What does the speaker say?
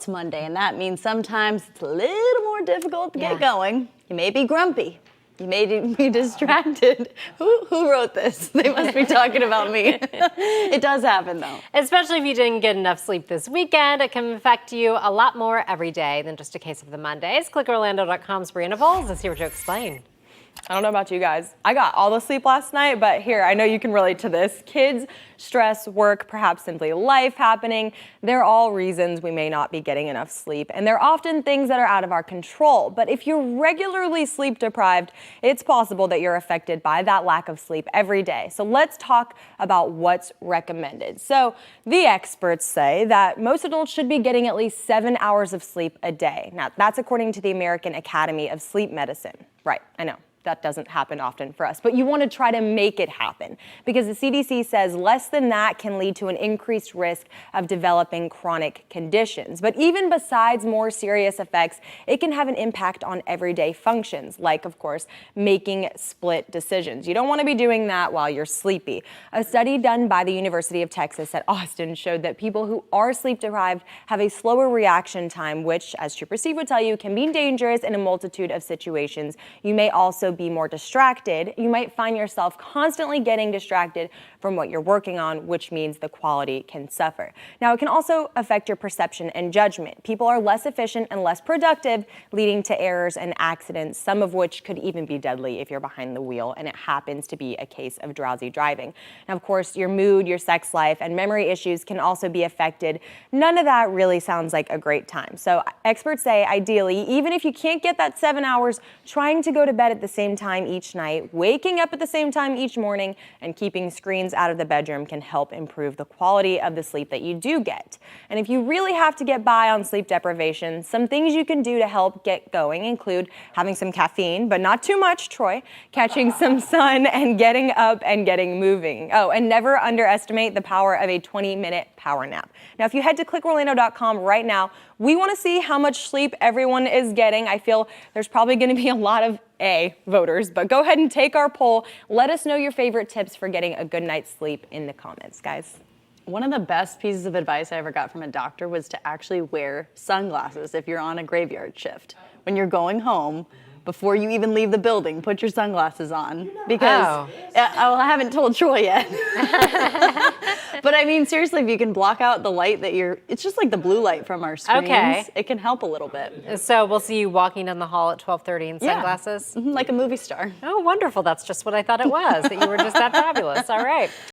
It's Monday, and that means sometimes it's a little more difficult to get going. You may be grumpy. You may be distracted. Who wrote this? They must be talking about me. It does happen, though. Especially if you didn't get enough sleep this weekend. It can affect you a lot more every day than just a case of the Mondays. ClickOrlando.com's Brianna Voles is here to explain. I don't know about you guys. I got all the sleep last night, but here, I know you can relate to this. Kids, stress, work, perhaps simply life happening. They're all reasons we may not be getting enough sleep. And they're often things that are out of our control. But if you're regularly sleep deprived, it's possible that you're affected by that lack of sleep every day. So let's talk about what's recommended. So the experts say that most adults should be getting at least 7 hours of sleep a day. Now, that's according to the American Academy of Sleep Medicine. Right, I know. That doesn't happen often for us, but you want to try to make it happen because the CDC says less than that can lead to an increased risk of developing chronic conditions. But even besides more serious effects, it can have an impact on everyday functions, like, of course, making split decisions. You don't want to be doing that while you're sleepy. A study done by the University of Texas at Austin showed that people who are sleep deprived have a slower reaction time, which, as Trooper Steve would tell you, can be dangerous in a multitude of situations. You may also be more distracted. You might find yourself constantly getting distracted from what you're working on, which means the quality can suffer. Now, it can also affect your perception and judgment. People are less efficient and less productive, leading to errors and accidents, some of which could even be deadly if you're behind the wheel and it happens to be a case of drowsy driving. Now, of course, your mood, your sex life, and memory issues can also be affected. None of that really sounds like a great time. So experts say, ideally, even if you can't get that 7 hours, trying to go to bed at the same time each night, waking up at the same time each morning, and keeping screens out of the bedroom can help improve the quality of the sleep that you do get. And if you really have to get by on sleep deprivation, some things you can do to help get going include having some caffeine, but not too much, Troy, catching some sun, and getting up and getting moving. Oh, and never underestimate the power of a 20-minute power nap. Now, if you head to clickorlando.com right now, we want to see how much sleep everyone is getting. I feel there's probably going to be a lot of A voters, but go ahead and take our poll. Let us know your favorite tips for getting a good night's sleep in the comments, guys. One of the best pieces of advice I ever got from a doctor was to actually wear sunglasses if you're on a graveyard shift. When you're going home, before you even leave the building, put your sunglasses on because I haven't told Troy yet. But I mean, seriously, if you can block out the light it's just like the blue light from our screens. It can help a little bit. So we'll see you walking down the hall at 12:30 in sunglasses? Like a movie star. Oh, wonderful. That's just what I thought it was, that you were just that fabulous. All right.